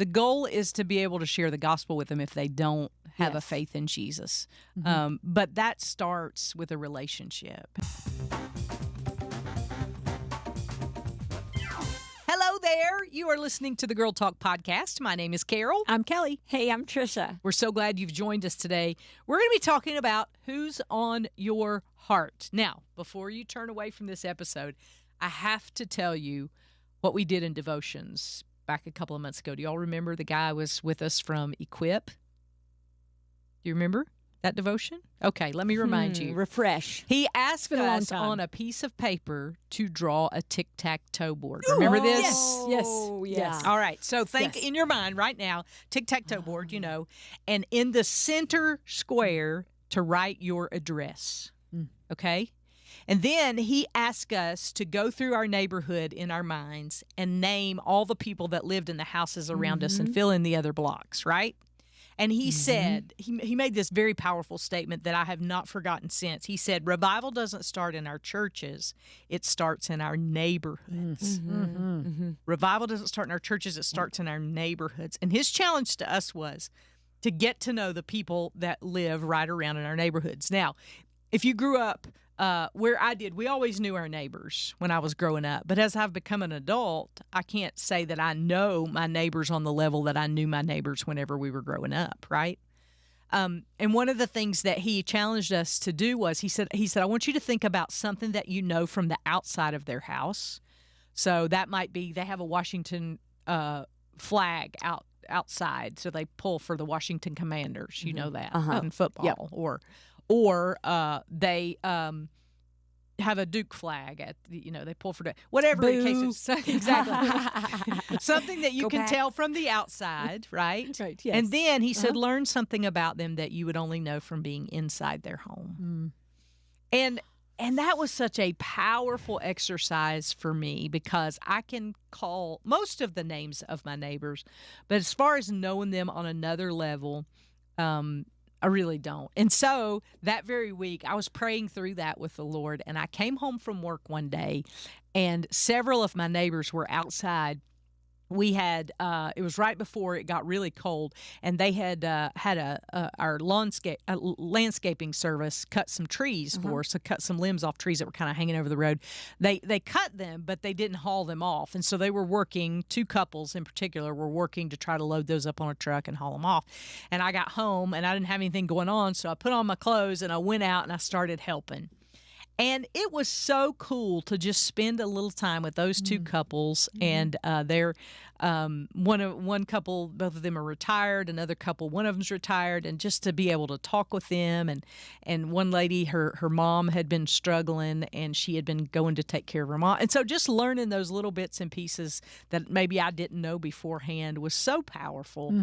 The goal is to be able to share the gospel with them if they don't have a Yes. faith in Jesus. Mm-hmm. But that starts with a relationship. Hello there. You are listening to the Girl Talk podcast. My name is Carol. I'm Kelly. Hey, I'm Tricia. We're so glad you've joined us today. We're going to be talking about who's on your heart. Now, before you turn away from this episode, I have to tell you what we did in devotions back a couple of months ago. Do y'all remember the guy was with us from Equip? Do you remember that devotion? Okay, let me remind you. Refresh. He asked been a long us time. on a piece of paper to draw a tic-tac-toe board. Remember this? Yes. Oh, yeah. Yes. All right, so think Yes. in your mind right now, tic-tac-toe board, and in the center square to write your address, okay? And then he asked us to go through our neighborhood in our minds and name all the people that lived in the houses around us and fill in the other blocks, right? And he said, he made this very powerful statement that I have not forgotten since. He said, revival doesn't start in our churches, it starts in our neighborhoods. Revival doesn't start in our churches, it starts in our neighborhoods. And his challenge to us was to get to know the people that live right around in our neighborhoods. Now, if you grew up where I did, we always knew our neighbors when I was growing up. But as I've become an adult, I can't say that I know my neighbors on the level that I knew my neighbors whenever we were growing up, right? And one of the things that he challenged us to do was he said, I want you to think about something that you know from the outside of their house. So that might be they have a Washington flag outside, so they pull for the Washington Commanders. You know that in football, or they have a Duke flag at they pull for whatever the case is. So, exactly something that you can tell from the outside, right? Right. Yes. And then he said, learn something about them that you would only know from being inside their home. And that was such a powerful exercise for me because I can call most of the names of my neighbors, but as far as knowing them on another level, I really don't. And so that very week, I was praying through that with the Lord, and I came home from work one day, and several of my neighbors were outside. We had it was right before it got really cold, and they had had our landscaping service cut some trees for us, so cut some limbs off trees that were kind of hanging over the road. They cut them, but they didn't haul them off, and so they were working. Two couples in particular were working to try to load those up on a truck and haul them off. And I got home, and I didn't have anything going on, so I put on my clothes and I went out and I started helping. And it was so cool to just spend a little time with those two couples, and they're one couple, both of them are retired. Another couple, one of them's retired, and just to be able to talk with them. And one lady, her mom had been struggling, and she had been going to take care of her mom. And so just learning those little bits and pieces that maybe I didn't know beforehand was so powerful.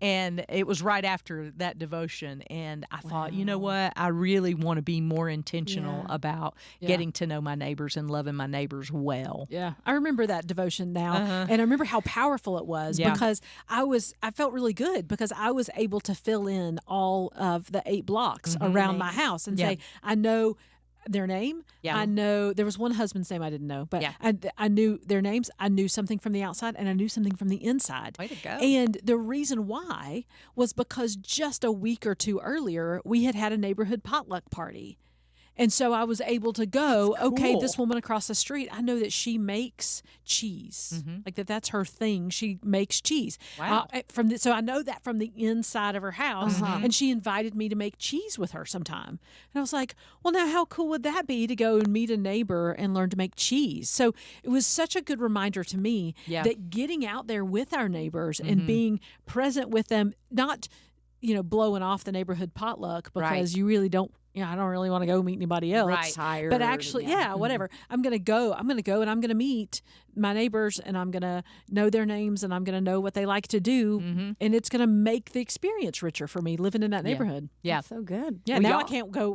And it was right after that devotion, and I thought, you know what, I really want to be more intentional about getting to know my neighbors and loving my neighbors well. Yeah, I remember that devotion now, and I remember how powerful it was because I felt really good because I was able to fill in all of the 8 blocks around my house and say, I know their name. I know there was one husband's name I didn't know, but I knew their names. I knew something from the outside and I knew something from the inside. Way to go. And the reason why was because just a week or two earlier, we had a neighborhood potluck party. And so I was able to go, okay, this woman across the street, I know that she makes cheese. Like that's her thing. She makes cheese. Wow. So I know that from the inside of her house. And she invited me to make cheese with her sometime. And I was like, well, now how cool would that be to go and meet a neighbor and learn to make cheese? So it was such a good reminder to me that getting out there with our neighbors and being present with them, not blowing off the neighborhood potluck because you really don't. I don't really want to go meet anybody else. Right. Tired. But actually, whatever. I'm going to go and I'm going to meet my neighbors and I'm going to know their names and I'm going to know what they like to do. And it's going to make the experience richer for me living in that neighborhood. Yeah. That's so good. Yeah. Well, Now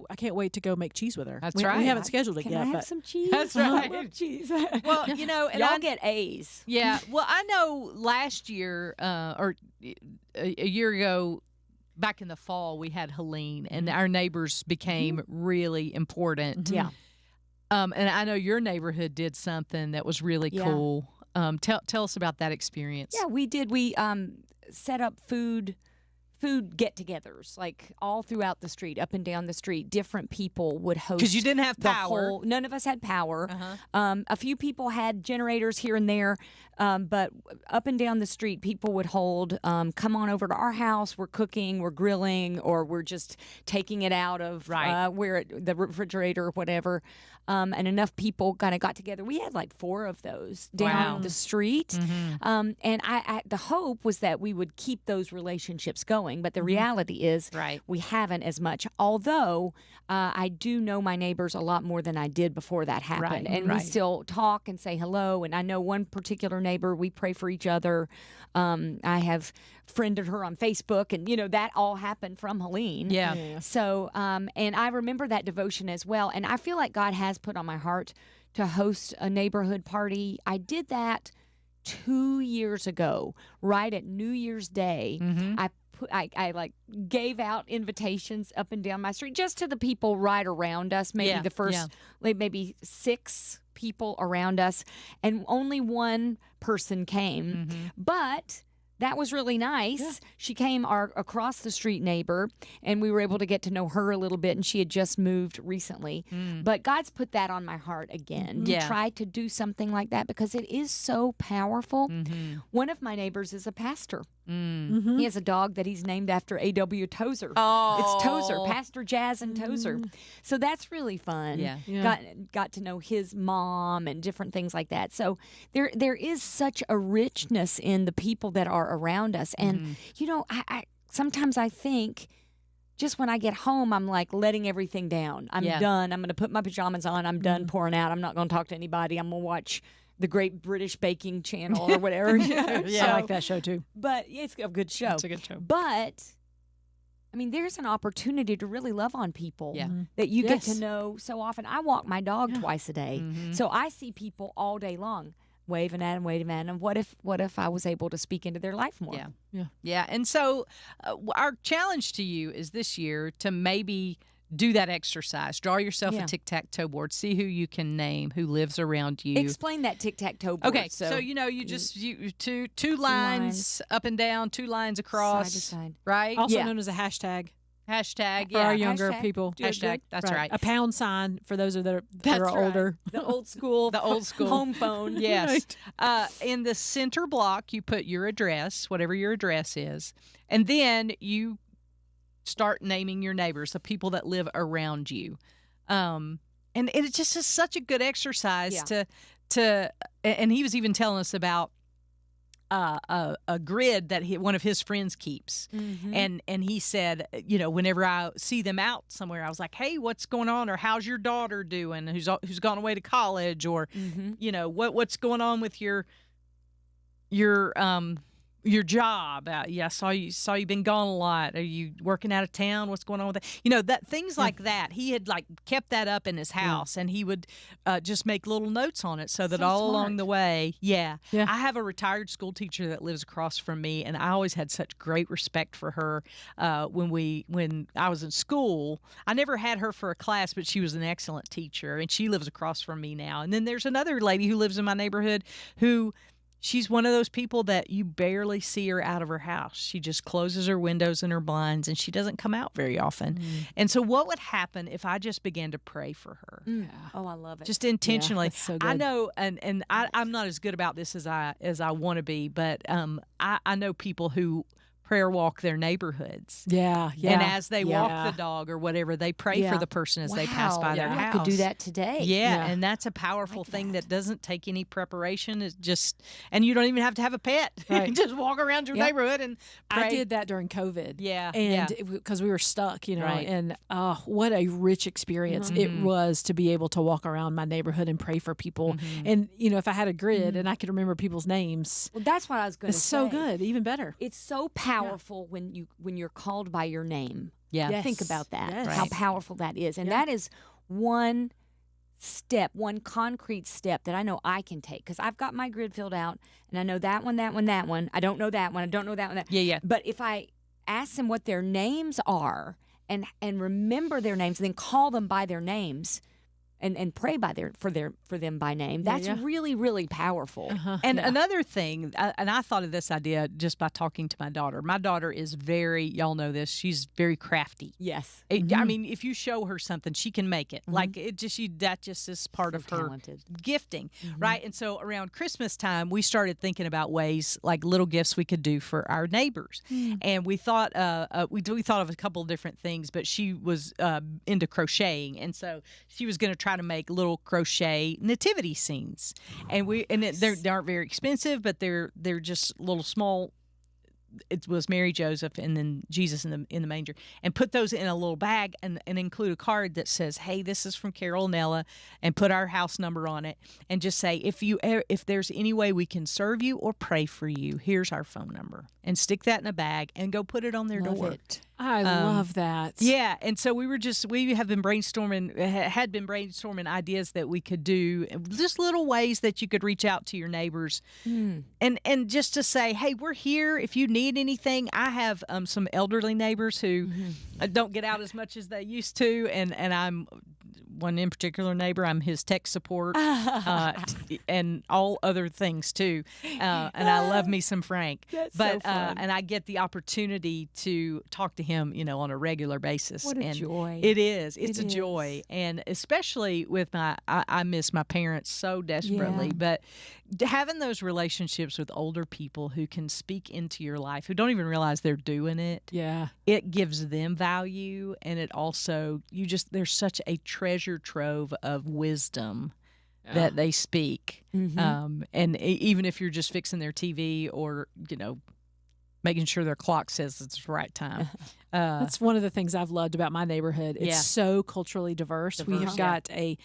I can't wait to go make cheese with her. That's we, right. We haven't scheduled it Can yet. I have but some cheese? That's I right. love cheese. Well, and y'all get A's. Yeah. Well, I know last year or a year ago, back in the fall, we had Helene, and our neighbors became really important. Yeah. And I know your neighborhood did something that was really cool. Tell us about that experience. Yeah, we did. We set up food get-togethers, like all throughout the street, up and down the street. Different people would host. Because you didn't have power. None of us had power. A few people had generators here and there, but up and down the street, people would hold, come on over to our house. We're cooking, we're grilling, or we're just taking it out of the refrigerator or whatever. And enough people kind of got together. We had like 4 of those down the street. And the hope was that we would keep those relationships going. But the reality is we haven't as much. Although I do know my neighbors a lot more than I did before that happened. And we still talk and say hello. And I know one particular neighbor, we pray for each other. I have friended her on Facebook, and that all happened from Helene. Yeah. So, and I remember that devotion as well. And I feel like God has put on my heart to host a neighborhood party. I did that 2 years ago, right at New Year's Day. I like gave out invitations up and down my street just to the people right around us. Maybe the first, like maybe 6 people around us, and only one person came. But that was really nice. Yeah. She came, our across the street neighbor, and we were able to get to know her a little bit, and she had just moved recently. But God's put that on my heart again to try to do something like that because it is so powerful. One of my neighbors is a pastor. He has a dog that he's named after A.W. Tozer. It's Tozer, Pastor Jazz and Tozer. So that's really fun. Got to know his mom and different things like that. So there is such a richness in the people that are around us. And, I sometimes I think just when I get home, I'm like letting everything down. I'm done. I'm going to put my pajamas on. I'm done pouring out. I'm not going to talk to anybody. I'm going to watch the Great British Baking Channel or whatever. I like that show too. But it's a good show. It's a good show. But I mean, there's an opportunity to really love on people that you get to know so often. I walk my dog twice a day, so I see people all day long, waving at them. What if I was able to speak into their life more? Yeah. And so our challenge to you is this year to maybe do that exercise. Draw yourself a tic-tac-toe board. See who you can name, who lives around you. Explain that tic-tac-toe board. Okay, so you just two lines up and down, 2 lines across, side to side, right? Also known as a hashtag. Hashtag, for our younger people. Hashtag, that's right. A pound sign for those that are older. The old school home phone. Yes. In the center block, you put your address, whatever your address is, and then you start naming your neighbors, the people that live around you. And it just is such a good exercise to and he was even telling us about a grid that one of his friends keeps. And he said, whenever I see them out somewhere, I was like, hey, what's going on? Or how's your daughter doing? Who's gone away to college? Or, what's going on with your job. I saw you been gone a lot. Are you working out of town? What's going on with that? That things like that. He had kept that up in his house, and he would just make little notes on it so that all along the way. I have a retired school teacher that lives across from me, and I always had such great respect for her when I was in school. I never had her for a class, but she was an excellent teacher, and she lives across from me now. And then there's another lady who lives in my neighborhood who she's one of those people that you barely see her out of her house. She just closes her windows and her blinds, and she doesn't come out very often. And so what would happen if I just began to pray for her? Oh, I love it. Just intentionally. That's so good. I know, and I'm not as good about this as I want to be, but I know people who prayer walk their neighborhoods. And as they walk the dog or whatever, they pray for the person as they pass by their house. I could do that today. And that's a powerful thing that doesn't take any preparation. It's just, and you don't even have to have a pet. You can just walk around your neighborhood and pray. I did that during COVID. And because we were stuck, and what a rich experience it was to be able to walk around my neighborhood and pray for people. And, if I had a grid and I could remember people's names. Well, that's what I was going to say. It's so good, even better. It's so powerful when you're called by your name. Think about that. How powerful that is. And that is one concrete step that I know I can take, because I've got my grid filled out and I know that one. I don't know that one. I don't know that one. But if I ask them what their names are and remember their names and then call them by their names, and pray for them by name. That's really, really powerful. And another thing, and I thought of this idea just by talking to my daughter. My daughter is y'all know this, she's very crafty. Yes. I mean, if you show her something, she can make it. Like that just is part of her gifting, right? And so around Christmas time, we started thinking about ways, like little gifts we could do for our neighbors. And we thought we thought of a couple of different things, but she was into crocheting, and so she was going to try to make little crochet nativity scenes, and they aren't very expensive, but they're just little small. It was Mary, Joseph, and then Jesus in the manger, and put those in a little bag and include a card that says, "Hey, this is from Carol and Ella," and put our house number on it, and just say, if there's any way we can serve you or pray for you, here's our phone number, and stick that in a bag and go put it on their door. I love that. Yeah, and so we have been brainstorming ideas that we could do, just little ways that you could reach out to your neighbors, and just to say, hey, we're here if you need anything. I have some elderly neighbors who don't get out as much as they used to, and I'm one in particular neighbor. I'm his tech support and all other things too. And I love me some Frank. That's so fun. And I get the opportunity to talk to him, on a regular basis. What a joy. It is. It's a joy. And especially with I miss my parents so desperately, but having those relationships with older people who can speak into your life, who don't even realize they're doing it. Yeah. It gives them value, and it also, there's such a treasure trove of wisdom that they speak. And even if you're just fixing their TV or, making sure their clock says it's the right time. That's one of the things I've loved about my neighborhood. It's so culturally diverse. We have got a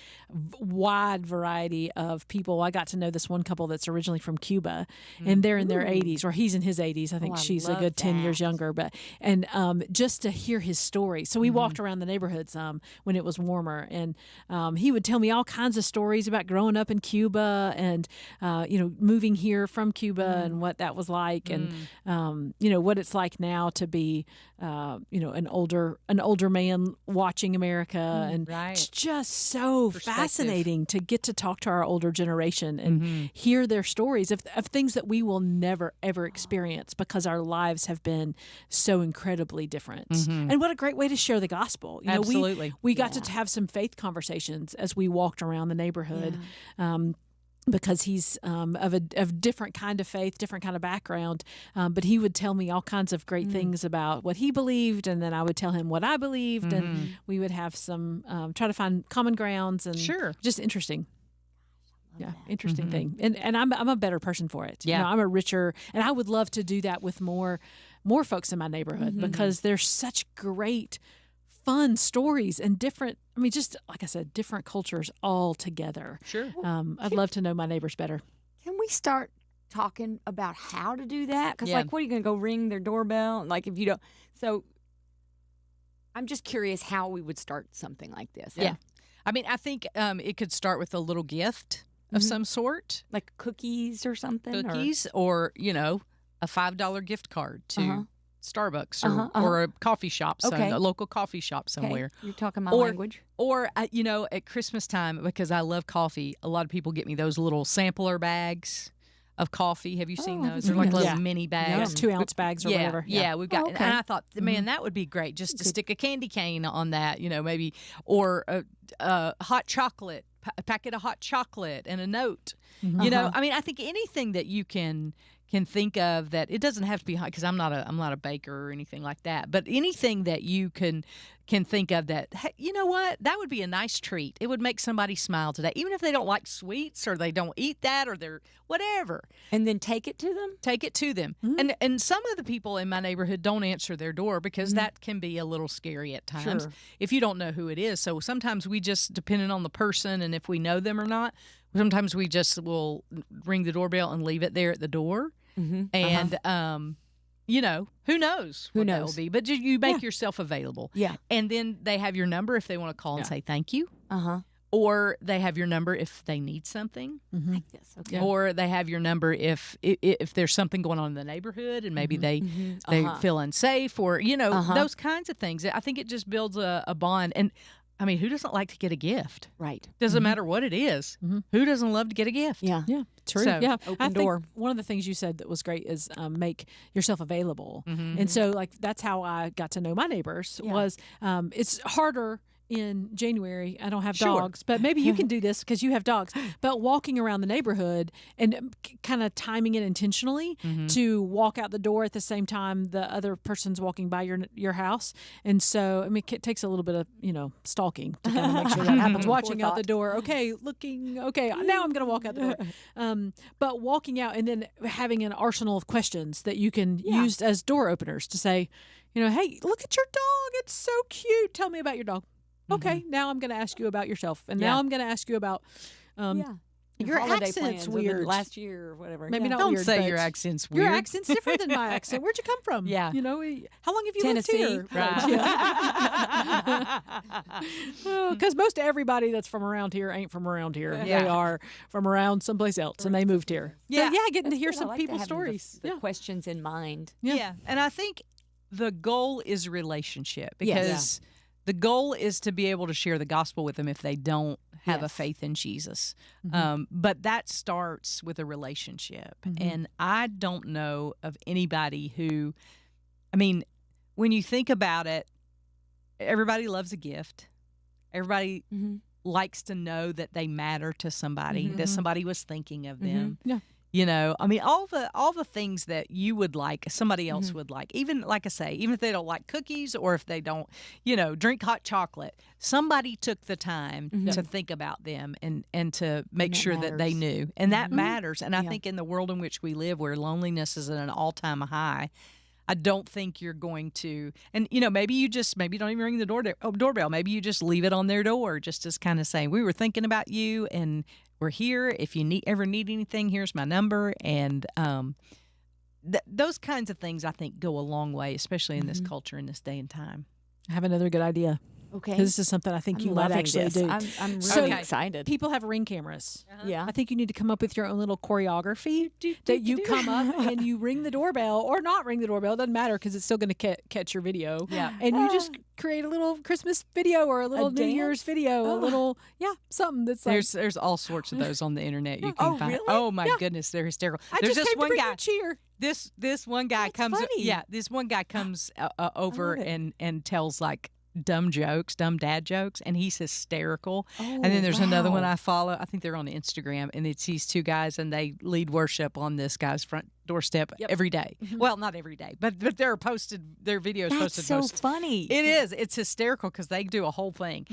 wide variety of people. I got to know this one couple that's originally from Cuba, and they're in their 80s, or he's in his 80s. I think she's a good 10 years younger. And just to hear his story. So we walked around the neighborhood some when it was warmer, and he would tell me all kinds of stories about growing up in Cuba and moving here from Cuba and what that was like, and what it's like now to be an older man watching America, and it's just so fascinating to get to talk to our older generation and hear their stories of things that we will never ever experience because our lives have been so incredibly different. And what a great way to share the gospel. Absolutely. We got to have some faith conversations as we walked around the neighborhood. Because he's of a different kind of faith, different kind of background. But he would tell me all kinds of great things about what he believed, and then I would tell him what I believed, and we would have some, try to find common grounds, and just interesting. Interesting thing. And I'm a better person for it. Yeah. I'm a richer, and I would love to do that with more folks in my neighborhood, because there's such great fun stories and different, just like I said, different cultures all together. Sure. I'd love to know my neighbors better. Can we start talking about how to do that? Because, what are you going to go ring their doorbell? Like, if you don't. So, I'm just curious how we would start something like this. Yeah. I think it could start with a little gift of some sort. Like cookies or something? Or a $5 gift card to Starbucks or a coffee shop, a local coffee shop somewhere. You're talking my language. Or, at Christmas time, because I love coffee, a lot of people get me those little sampler bags of coffee. Have you seen those? They're like little mini bags. 2-ounce bags or whatever. Yeah, we've got. And I thought, man, that would be great just to stick a candy cane on that, maybe, or a hot chocolate, a packet of hot chocolate and a note. I think anything that you can think of, that it doesn't have to be hot, because I'm not a baker or anything like that, but anything that you can think of that, hey, you know what, that would be a nice treat. It would make somebody smile today, even if they don't like sweets or they don't eat that or they're whatever. And then take it to them. And some of the people in my neighborhood don't answer their door, because that can be a little scary at times if you don't know who it is. So sometimes we just, depending on the person and if we know them or not, sometimes we just will ring the doorbell and leave it there at the door. And, who knows what that will be. But you make yourself available. Yeah. And then they have your number if they want to call and say thank you. Or they have your number if they need something. Like this. Okay. Or they have your number if there's something going on in the neighborhood and maybe they feel unsafe, or, those kinds of things. I think it just builds a bond. And I mean, who doesn't like to get a gift? Right. Doesn't matter what it is. Who doesn't love to get a gift? Yeah. Yeah, true. So, yeah, open I think door. one of the things you said that was great is make yourself available. Mm-hmm. And so, like, that's how I got to know my neighbors. Yeah. Was it's harder in January. I don't have Sure. dogs, but maybe you can do this because you have dogs. But walking around the neighborhood and kind of timing it intentionally to walk out the door at the same time the other person's walking by your house. And so, I mean, it takes a little bit of stalking to kind of make sure that happens. Watching out the door. Okay, looking. Okay, now I'm going to walk out the door. But walking out and then having an arsenal of questions that you can use as door openers to say, hey, look at your dog. It's so cute. Tell me about your dog. Okay, now I'm going to ask you about yourself, and now I'm going to ask you about your holiday accent's plans weird. last year or whatever. Maybe not Don't weird, say but your accent's weird. Your accent's different than my accent. Where'd you come from? Yeah. How long have you Tennessee. lived here? Right. Because most everybody that's from around here ain't from around here. Yeah. They are from around someplace else, and they moved here. Yeah. So, yeah, getting to hear Good. I some like to people's have stories. The questions in mind. Yeah. And I think the goal is relationship Yes. because the goal is to be able to share the gospel with them if they don't have a Yes. faith in Jesus. But that starts with a relationship. And I don't know of anybody who, I mean, when you think about it, everybody loves a gift. Everybody likes to know that they matter to somebody, that somebody was thinking of them. Yeah. I mean, all the things that you would like, somebody else would like. Even, like I say, even if they don't like cookies or if they don't, drink hot chocolate, somebody took the time to think about them and to make sure that they matters. knew. And that matters. And I think in the world in which we live, where loneliness is at an all-time high, I don't think you're going to, and maybe you don't even ring the doorbell. Maybe you just leave it on their door, just as kind of saying, we were thinking about you and we're here. If you ever need anything, here's my number. And those kinds of things, I think, go a long way, especially in this culture, in this day and time. I have another good idea. Okay. This is something I think you might loving actually this. do. I'm really So, excited. People have Ring cameras. Yeah. I think you need to come up with your own little choreography that you come up and you ring the doorbell or not ring the doorbell. It doesn't matter because it's still going to catch your video. Yeah. And you just create a little Christmas video or a little New dance? Year's video, a little, something that's like. There's all sorts of those on the internet you can Oh, find. really? Oh my goodness, they're hysterical. I There's just this came one to bring guy. you cheer. This one guy That's comes. funny. Yeah, this one guy comes over love it. and tells like dumb dad jokes, and he's hysterical. Oh, And then there's another one wow. I follow. I think they're on Instagram, and it's these two guys, and they lead worship on this guy's front doorstep every day. Well, not every day, but their videos That's posted. so most. funny. It is. It's hysterical because they do a whole thing.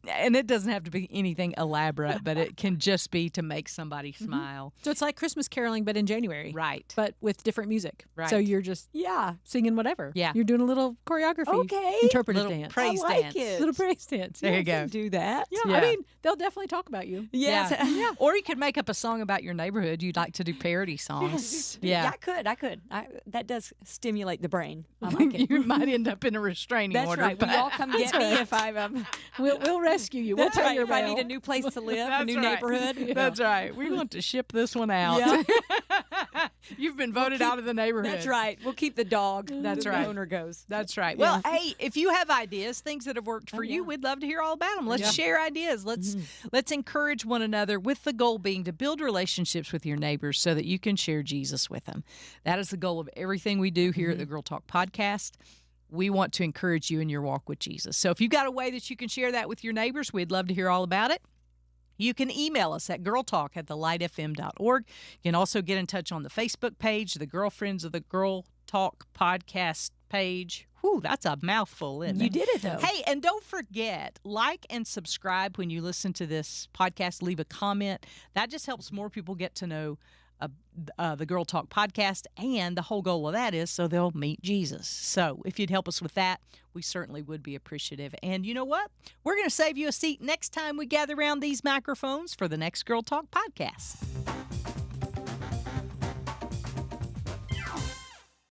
And it doesn't have to be anything elaborate, but it can just be to make somebody smile. So it's like Christmas caroling, but in January. Right. But with different music. Right. So you're just Yeah. singing whatever. Yeah. You're doing a little choreography. Okay. Interpretive Little dance. praise I like dance. it. Little praise dance. There yeah. you go. Can do that. Yeah, Yeah. I mean, they'll definitely talk about you. Yes. Yeah. Or you could make up a song about your neighborhood. You'd like to do parody songs. Yeah, I could. That does stimulate the brain. I like it. You might end up in a restraining That's order. right. Will but- y'all come get me if I'm We'll rescue you. We'll That's pay right. your If I bail. need a new place to live, a That's new right. neighborhood. That's right. We want to ship this one out. Yeah. You've been voted out of the neighborhood. That's right. We'll keep the dog. That's The right. owner goes. That's right. Well, hey, if you have ideas, things that have worked for you, we'd love to hear all about them. Let's share ideas. Let's encourage one another, with the goal being to build relationships with your neighbors so that you can share Jesus with them. That is the goal of everything we do here at the Girl Talk Podcast. We want to encourage you in your walk with Jesus. So if you've got a way that you can share that with your neighbors, we'd love to hear all about it. You can email us at girltalk@thelightfm.org. You can also get in touch on the Facebook page, the Girlfriends of the Girl Talk Podcast page. Whew, that's a mouthful, isn't it? You did it, though. Hey, and don't forget, like and subscribe when you listen to this podcast. Leave a comment. That just helps more people get to know the Girl Talk Podcast, and the whole goal of that is so they'll meet Jesus. So if you'd help us with that, we certainly would be appreciative. And you know what? We're going to save you a seat next time we gather around these microphones for the next Girl Talk Podcast.